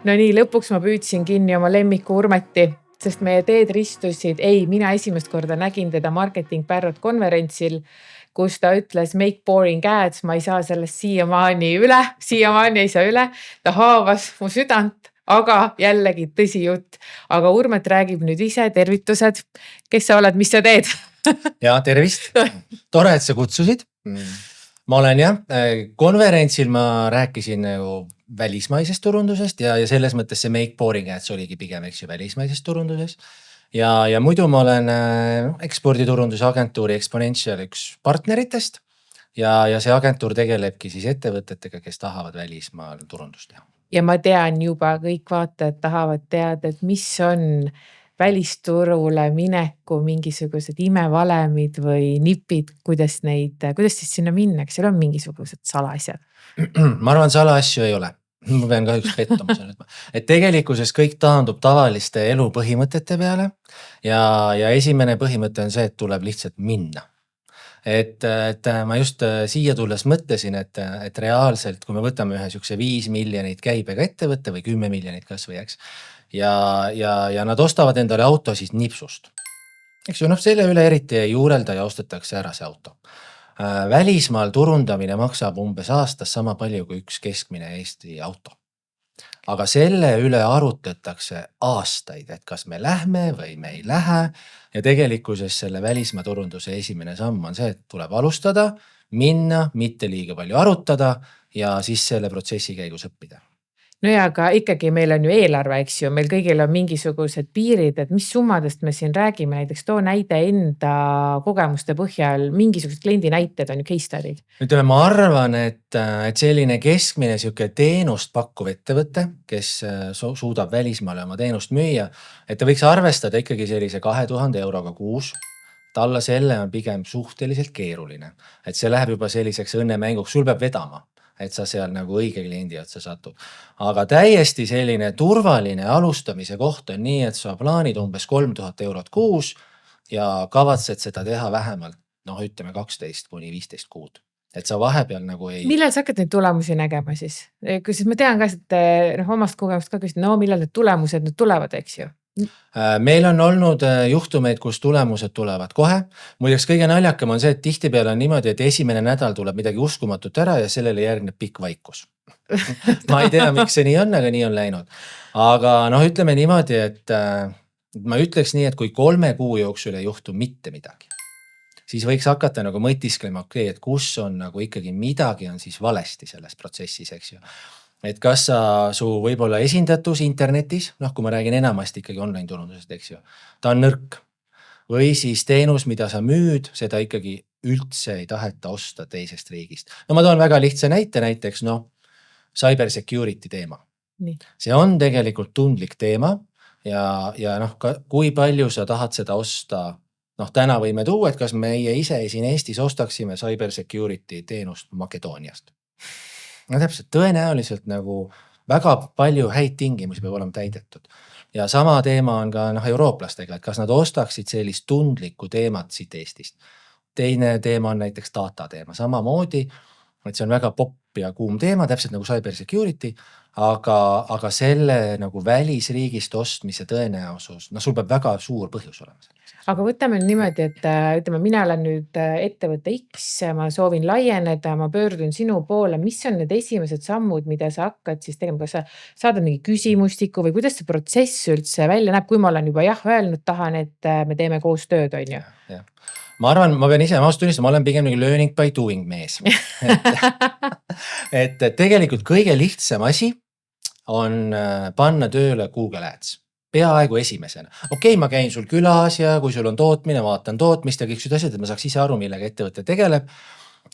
No nii, lõpuks ma püüdsin kinni oma lemmiku Urmeti, sest meie teed ristusid. Ei, mina esimest korda nägin teda Marketing Pärrot konverentsil, kus ta ütles make boring ads. Ma ei saa sellest siiamaani ei saa üle. Ta haavas mu südant, aga jällegi tõsi jutt. Aga Urmet räägib nüüd ise, tervitused. Kes sa oled, mis sa teed? Ja tervist. Tore, et sa kutsusid. Ma olen konverentsil ma rääkisin välismaisest turundusest ja selles mõttes see make boring ads oligi pigem välismaisest turunduses. Ja muidu ma olen eksporditurunduse agentuuri Exponential üks partneritest ja see agentuur tegelebki siis ettevõtetega, kes tahavad välismaal turundust teha. Ja ma tean juba, kõik vaatajad tahavad teada, et mis on välisturule mineku mingisugused imevalemid või nipid, kuidas siis sinna minna, kas seal on mingisugused salaasjad? Ma arvan, salaasju ei ole. Ma pean kahjuks pettuma selle. Et tegelikkuses kõik taandub tavaliste elu põhimõtete peale ja esimene põhimõte on see, et tuleb lihtsalt minna. Et ma just siia tulles mõtlesin, et reaalselt, kui me võtame ühe sihukese 5 miljonit käibega ettevõtte või 10 miljonit kas või eks, ja nad ostavad endale auto siis nipsust. Eks ju, selle üle eriti ei juurelda ja ostetakse ära see auto. Välismaal turundamine maksab umbes aastas sama palju kui üks keskmine Eesti auto. Aga selle üle arutletakse aastaid, et kas me lähme või me ei lähe. Ja tegelikkuses selle välismaa turunduse esimene samm on see, et tuleb alustada, minna, mitte liiga palju arutada ja siis selle protsessi käigus õppida. No ja aga ikkagi meil on ju eelarve, eks ju, meil kõigil on mingisugused piirid, et mis summadest me siin räägime, näiteks too näide enda kogemuste põhjal, mingisugused kliendi näited on ju case study'd. Ütleme, ma arvan, et selline keskmine sihuke teenust pakkuv ettevõte, kes suudab välismaale oma teenust müüa, et ta võiks arvestada ikkagi sellise 2000 euroga kuus. Alla selle on pigem suhteliselt keeruline, et see läheb juba selliseks õnnemänguks, sul peab vedama, et sa seal nagu õige kliendi otsa satud. Aga täiesti selline turvaline alustamise koht on nii, et sa plaanid umbes 3000 eurot kuus ja kavatsed seda teha vähemalt, ütleme 12 kuni 15 kuud. Et sa vahepeal nagu ei... Millal sa hakkad neid tulemusi nägema siis? Kui ma tean ka, et omast kogemust ka küsin, millal need tulemused nüüd tulevad, eks ju? Meil on olnud juhtumeid, kus tulemused tulevad kohe. Muideks kõige naljakam on see, et tihtipeale on niimoodi, et esimene nädal tuleb midagi uskumatut ära ja sellele järgneb pikk vaikus. Ma ei tea, miks see nii on, aga nii on läinud. Aga ütleme niimoodi, et ma ütleks nii, et kui 3 kuu jooksul ei juhtu mitte midagi, siis võiks hakata nagu mõtisklema, et kus on nagu ikkagi midagi on siis valesti selles protsessis, eks ju. Et kas su võib-olla esindatus internetis, kui ma räägin enamasti ikkagi online turundusest, eks ju, ta on nõrk. Või siis teenus, mida sa müüd, seda ikkagi üldse ei taheta osta teisest riigist. Ma toon väga lihtsa näite, näiteks cyber security teema. Nii. See on tegelikult tundlik teema ja kui palju sa tahad seda osta, täna võime tuua, et kas meie ise siin Eestis ostaksime cyber security teenust Makedooniast. Täpselt, tõenäoliselt nagu väga palju häid tingimusi peab olema täidetud. Ja sama teema on ka eurooplastega, et kas nad ostaksid sellist tundlikku teemat siit Eestist. Teine teema on näiteks data teema. Samamoodi, et see on väga popp ja kuum teema, täpselt nagu cyber security, aga selle nagu välisriigist ostmise tõenäosus, sul peab väga suur põhjus olema. Aga võtame niimoodi, et ütleme, mina olen nüüd ettevõtte X, ma soovin laieneda, ma pöördun sinu poole. Mis on need esimesed sammud, mida sa hakkad siis tegema? Kas sa saadad mingi küsimustiku või kuidas see protsess üldse välja näeb, kui ma olen juba öelnud, tahan, et me teeme koos tööd, on ju? Ja. Ma arvan, ma pean ise ausalt tunnistama, ma olen pigem nagu learning by doing mees. et tegelikult kõige lihtsam asi on panna tööle Google Ads. Peaaegu esimesena. Okei, ma käin sul külas ja kui sul on tootmine, vaatan tootmist ja kõik süd asjad, et ma saaks ise aru, millega ettevõte tegeleb.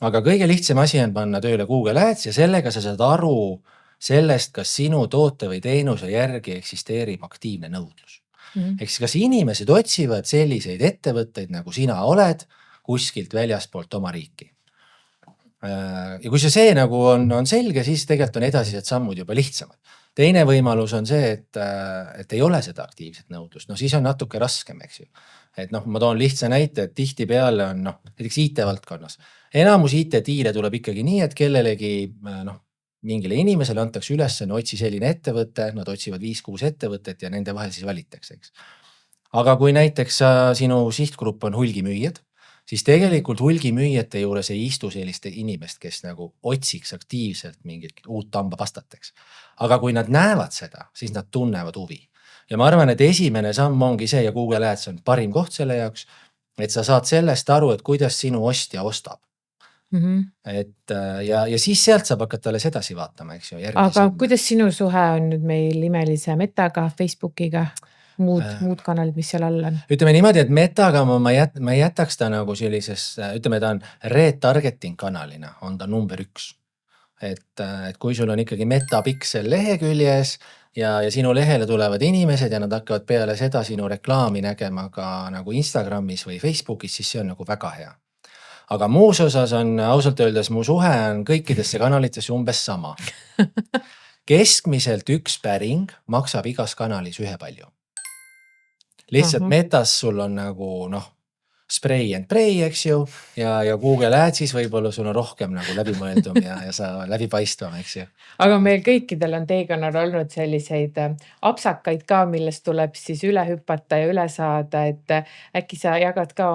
Aga kõige lihtsam asi on panna tööle Google Ads ja sellega sa saad aru sellest, kas sinu toote või teenuse järgi eksisteerib aktiivne nõudlus. Ehk siis kas inimesed otsivad selliseid ettevõtteid, nagu sina oled, kuskilt väljaspoolt oma riiki. Ja kui see nagu on selge, siis tegelikult on edasised sammud juba lihtsamad. Teine võimalus on see, et ei ole seda aktiivset nõudlust. Siis on natuke raskem, eks ju. Et ma toon lihtsa näite, et tihti peale on näiteks IT-valdkonnas. Enamus IT-tiire tuleb ikkagi nii, et kellelegi mingile inimesele antakse ülesanne, otsi selline ettevõte, nad otsivad 5-6 ettevõtet ja nende vahel siis valitakse, eks. Aga kui näiteks sinu sihtgrupp on hulgimüüjad, siis tegelikult hulgimüüjate juures ei istu selliste inimest, kes nagu otsiks aktiivselt mingit uut hambapastat, eks. Aga kui nad näevad seda, siis nad tunnevad huvi. Ja ma arvan, et esimene samm ongi see ja Google Ads on parim koht selle jaoks, et sa saad sellest aru, et kuidas sinu ostja ostab. Et ja siis sealt saab hakata alles edasi vaatama, eks ju. Aga kuidas sinu suhe on nüüd meil imelise Metaga, Facebookiga, muud kanalid, mis seal all on? Ütleme niimoodi, et Metaga ma ei jätaks ta nagu sellises, ütleme ta on retargeting kanalina, on ta number 1. Et kui sul on ikkagi Metapixel leheküljes ja sinu lehele tulevad inimesed ja nad hakkavad peale seda sinu reklaami nägema ka nagu Instagramis või Facebookis, siis see on nagu väga hea. Aga muus osas on ausalt öeldes mu suhe on kõikidesse kanalitesse umbes sama. Keskmiselt üks päring maksab igas kanalis ühepalju. Lihtsalt Metas sul on nagu spray and pray, eks ju, ja Google Adsis võib-olla sul on rohkem nagu läbimõeldum ja sa läbipaistvam, eks ju. Aga meil kõikidel on teekonnal olnud selliseid apsakaid ka, millest tuleb siis üle hüpata ja üle saada, et äkki sa jagad ka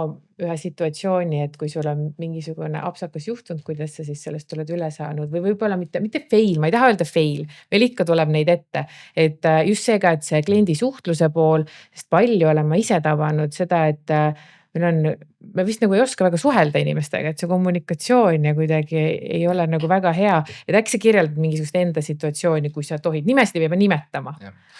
ühe situatsiooni, et kui sul on mingisugune apsakas juhtunud, kuidas sa siis sellest oled üle saanud või võib-olla mitte fail, ma ei taha öelda fail, veel ikka tuleb neid ette, et just seega, et see kliendi suhtluse pool, sest palju olen ma ise tavanud seda, et me vist nagu ei oska väga suhelda inimestega, et see kommunikatsioon ja kuidagi ei ole nagu väga hea, et äkki sa kirjeldad mingisugust enda situatsiooni, kui sa tohid, nimesti peab nimetama.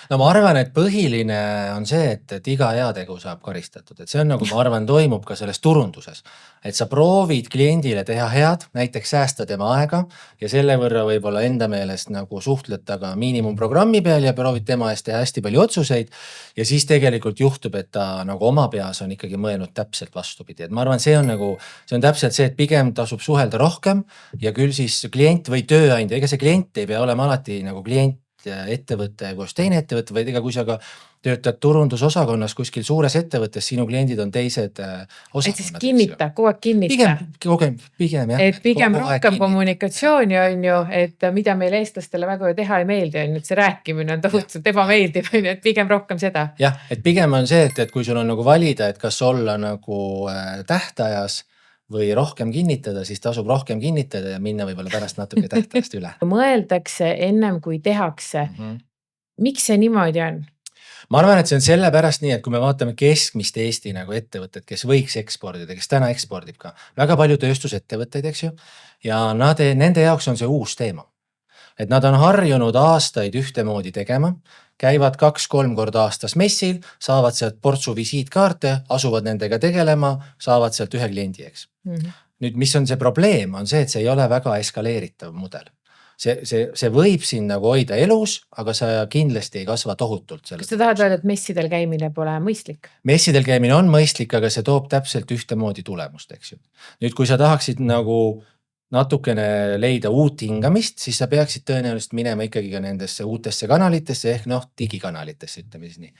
No ma arvan, et põhiline on see, et iga heategu saab karistatud, et see on nagu ma arvan toimub ka selles turunduses, et sa proovid kliendile teha head, näiteks säästa tema aega ja selle võrra võib-olla enda meelest nagu suhtleta ka miinimumprogrammi peal ja proovid tema eest teha hästi palju otsuseid ja siis tegelikult juhtub, et ta nagu oma peas on ikkagi mõelnud täpselt vastupidi. Et ma arvan, see on täpselt see, et pigem tasub suhelda rohkem ja küll siis klient või tööandja, ega see klient ei pea olema alati nagu klient ja ettevõte koos teine ettevõte, vaid ega kui sa ka töötad turundusosakonnas kuskil suures ettevõttes, sinu kliendid on teised osakonnad. Et siis kinnita, kogu aeg kinnita. Pigem jah. Et pigem rohkem kommunikatsiooni on ju, et mida meil eestlastele väga teha ei meeldi on, et see rääkimine on tohutult ebameeldiv, et pigem rohkem seda. Jah, et pigem on see, et kui sul on nagu valida, et kas olla nagu tähtajas või rohkem kinnitada, siis tasub rohkem kinnitada ja minna võib-olla pärast natuke tähtajast üle. Mõeldakse ennem kui tehakse. Miks see niimoodi on? Ma arvan, et see on selle pärast nii, et kui me vaatame keskmist Eesti nagu ettevõtted, kes võiks ekspordida, kes täna ekspordib ka väga palju tööstusettevõtteid, eks ju, ja nende jaoks on see uus teema. Et nad on harjunud aastaid ühtemoodi tegema, käivad 2-3 korda aastas messil, saavad sealt portsu visiitkaarte, asuvad nendega tegelema, saavad sealt ühe kliendi, eks. Nüüd, mis on see probleem, on see, et see ei ole väga eskaleeritav mudel. See võib siin nagu hoida elus, aga sa kindlasti ei kasva tohutult. Kas sa tahad öelda, et messidel käimine pole mõistlik? Messidel käimine on mõistlik, aga see toob täpselt ühtemoodi tulemust, eks ju. Nüüd, kui sa tahaksid nagu natukene leida uut hingamist, siis sa peaksid tõenäoliselt minema ikkagi ka nendesse uutesse kanalitesse ehk digikanalitesse, ütleme siis nii.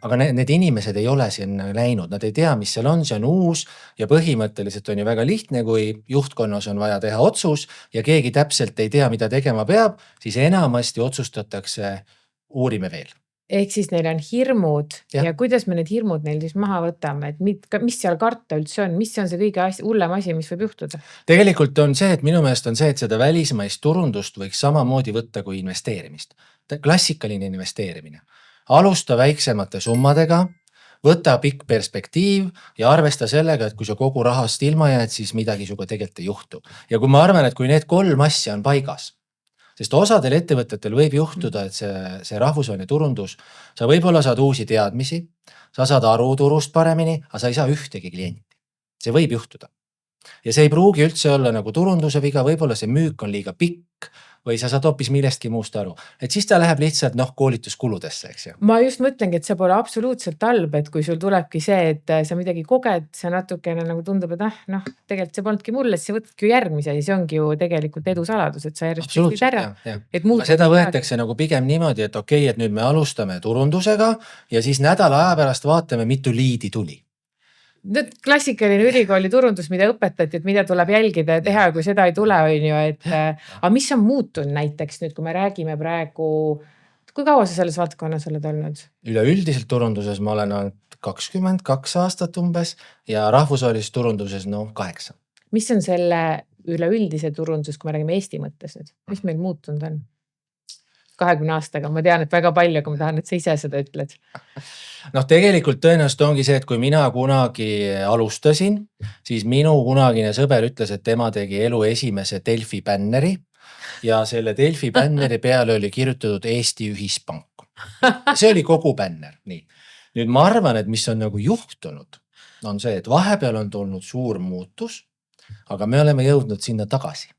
Aga need inimesed ei ole siin läinud, nad ei tea, mis seal on, see on uus ja põhimõtteliselt on ju väga lihtne, kui juhtkonnas on vaja teha otsus ja keegi täpselt ei tea, mida tegema peab, siis enamasti otsustatakse uurime veel. Ehk siis neil on hirmud ja kuidas me need hirmud neil siis maha võtame, et mis seal karta üldse on, mis on see kõige hullem asi, mis võib juhtuda? Tegelikult on see, et minu meelest on see, et seda välismaist turundust võiks samamoodi võtta kui investeerimist. Klassikaline investeerimine. Alusta väiksemate summadega, võta pikk perspektiiv ja arvesta sellega, et kui sa kogu rahast ilma jääd, siis midagi suga tegelikult ei juhtu. Ja kui ma arvan, et kui need 3 asja on paigas, sest osadel ettevõtetel võib juhtuda, et see rahvusvaheline turundus, sa võib-olla saad uusi teadmisi, sa saad aru turust paremini, aga sa ei saa ühtegi klienti. See võib juhtuda. Ja see ei pruugi üldse olla nagu turunduse viga, võib-olla see müük on liiga pikk või sa saad hoopis millestki muust aru. Et siis ta läheb lihtsalt koolituskuludesse, eks ju. Ma just mõtlengi, et see pole absoluutselt halb, et kui sul tulebki see, et sa midagi koged, see natukene nagu tundub, et tegelikult see polnudki mulle, siis sa võtadki järgmise ja see ongi ju tegelikult edu saladus, et sa järjest pistid ära. Seda võetakse nagu pigem niimoodi, et okei, et nüüd me alustame turundusega ja siis nädala aja pärast vaatame, mitu liidi tuli. Nüüd klassikaline ülikooli turundus, mida õpetati, et mida tuleb jälgida ja teha, kui seda ei tule, on ju, et aga mis on muutunud näiteks nüüd, kui me räägime praegu, kui kaua sa selles valdkonnas oled olnud? Üleüldiselt turunduses ma olen olnud 22 aastat umbes ja rahvusvahelises turunduses 8. Mis on selle üleüldise turundus, kui me räägime Eesti mõttes nüüd? Mis meil muutunud on? 20 aastaga, ma tean, et väga palju, aga ma tahan, et sa ise seda ütled. Tegelikult tõenäoliselt ongi see, et kui mina kunagi alustasin, siis minu kunagine sõber ütles, et tema tegi elu esimese Delfi bänneri ja selle Delfi bänneri peale oli kirjutatud Eesti Ühispank. See oli kogu bänner. Nii. Nüüd ma arvan, et mis on nagu juhtunud, on see, et vahepeal on tulnud suur muutus, aga me oleme jõudnud sinna tagasi.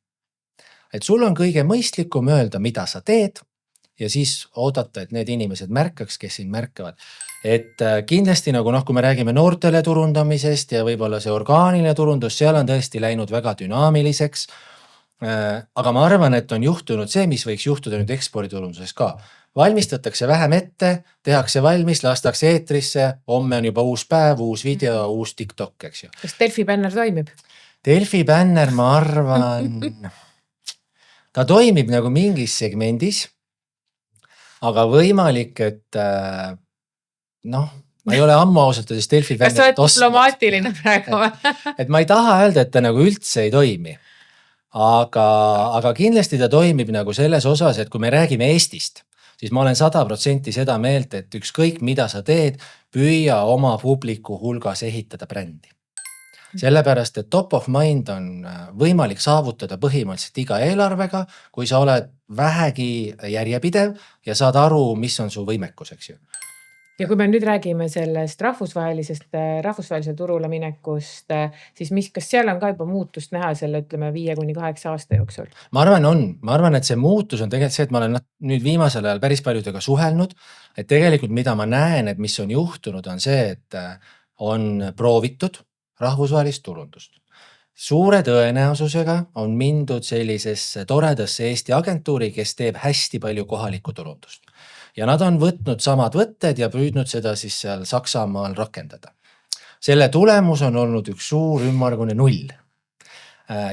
Et sul on kõige mõistlikum öelda, mida sa teed ja siis oodata, et need inimesed märkaks, kes sind märkavad. Et kindlasti nagu kui me räägime noortele turundamisest ja võib-olla see orgaaniline turundus, seal on tõesti läinud väga dünaamiliseks. Aga ma arvan, et on juhtunud see, mis võiks juhtuda nüüd eksporditurunduses ka. Valmistatakse vähem ette, tehakse valmis, lastakse eetrisse, homme on juba uus päev, uus video, uus TikTok, eks ju. Kas Delfi bänner toimib? Delfi bänner, ma arvan, ta toimib nagu mingis segmendis, aga võimalik, et ma ei ole ammu ausalt, et Delfi Kas sa oled diplomaatiline praegu? Et ma ei taha öelda, et ta nagu üldse ei toimi. Aga kindlasti ta toimib nagu selles osas, et kui me räägime Eestist, siis ma olen 100% seda meelt, et ükskõik mida sa teed, püüa oma publiku hulgas ehitada brändi. Sellepärast, et top of mind on võimalik saavutada põhimõtteliselt iga eelarvega, kui sa oled vähegi järjepidev ja saad aru, mis on su võimekus, eks ju. Ja kui me nüüd räägime sellest rahvusvahelise turule minekust, siis kas seal on ka juba muutust näha selle, ütleme, 5-8 aasta jooksul? Ma arvan, et see muutus on tegelikult see, et ma olen nüüd viimasel ajal päris paljudega suhelnud, et tegelikult mida ma näen, et mis on juhtunud, on see, et on proovitud rahvusvahelist turundust. Suure tõenäosusega on mindud sellisesse toredasse Eesti agentuuri, kes teeb hästi palju kohalikku turundust. Ja nad on võtnud samad võtted ja püüdnud seda siis seal Saksamaal rakendada. Selle tulemus on olnud üks suur ümmargune 0.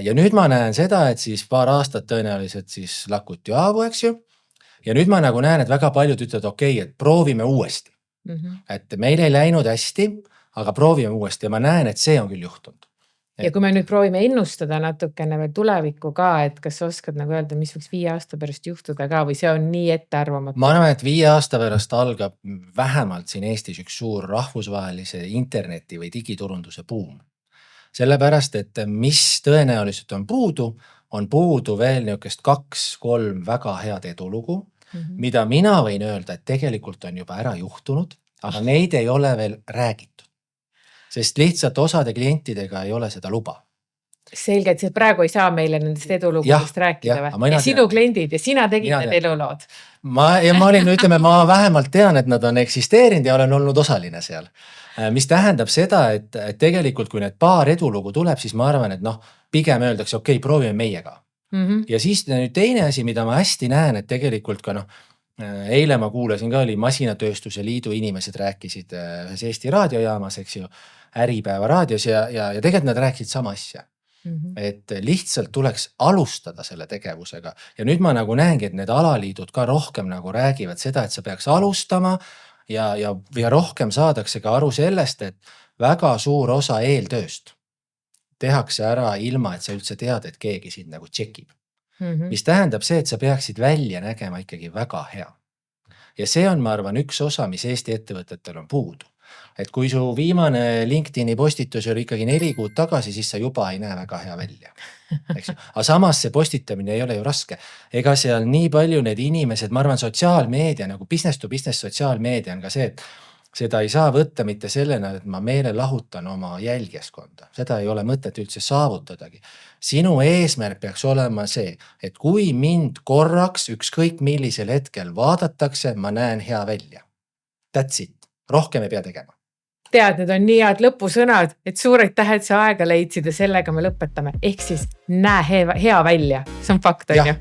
Ja nüüd ma näen seda, et siis paar aastat tõenäoliselt siis lakuti Aavu, eks ju. Ja nüüd ma nagu näen, et väga paljud ütlevad, okei, et proovime uuesti. Et meil ei läinud hästi, aga proovime uuesti ja ma näen, et see on küll juhtunud. Ja kui me nüüd proovime ennustada natukene veel tulevikku ka, et kas sa oskad nagu öelda, mis võiks 5 aasta pärast juhtuda ka või see on nii ettearvamatu? Ma arvan, et 5 aasta pärast algab vähemalt siin Eestis üks suur rahvusvahelise interneti või digiturunduse buum. Sellepärast, et mis tõenäoliselt on puudu veel niukest 2-3 väga head edulugu, mida mina võin öelda, et tegelikult on juba ära juhtunud, aga neid ei ole veel räägitud. Sest lihtsalt osade klientidega ei ole seda luba. Selge, et see praegu ei saa meile nendest edulugudest rääkida või? Ja sinu kliendid ja sina tegid need elulood. Ma vähemalt tean, et nad on eksisteerinud ja olen olnud osaline seal. Mis tähendab seda, et tegelikult kui need paar edulugu tuleb, siis ma arvan, et pigem öeldakse, okei, proovime meiega. Ja siis nüüd teine asi, mida ma hästi näen, et tegelikult ka eile ma kuulasin ka, oli Masinatööstuse Liidu inimesed rääkisid ühes Eesti raadiojaamas, eks ju, Äripäeva raadios ja tegelikult nad rääkisid sama asja. Et lihtsalt tuleks alustada selle tegevusega. Ja nüüd ma nagu näengi, et need alaliidud ka rohkem nagu räägivad seda, et sa peaks alustama ja rohkem saadakse ka aru sellest, et väga suur osa eeltööst tehakse ära ilma, et sa üldse tead, et keegi sind nagu tšekib. Mis tähendab see, et sa peaksid välja nägema ikkagi väga hea. Ja see on, ma arvan, üks osa, mis Eesti ettevõtetel on puudu. Et kui su viimane LinkedIni postitus oli ikkagi 4 kuud tagasi, siis sa juba ei näe väga hea välja. Aga samas see postitamine ei ole ju raske. Ega seal nii palju need inimesed, ma arvan, sotsiaalmeedia, nagu business to business sotsiaalmeedia on ka see, et seda ei saa võtta mitte sellena, et ma meele lahutan oma jälgjaskonda. Seda ei ole mõtet üldse saavutadagi. Sinu eesmärk peaks olema see, et kui mind korraks ükskõik millisel hetkel vaadatakse, ma näen hea välja. That's it. Rohkem ei pea tegema. Tead, need on nii head lõpusõnad, et suured tähed sa aega leidsid ja sellega me lõpetame. Ehk siis näe hea välja. See on fakt, on ju?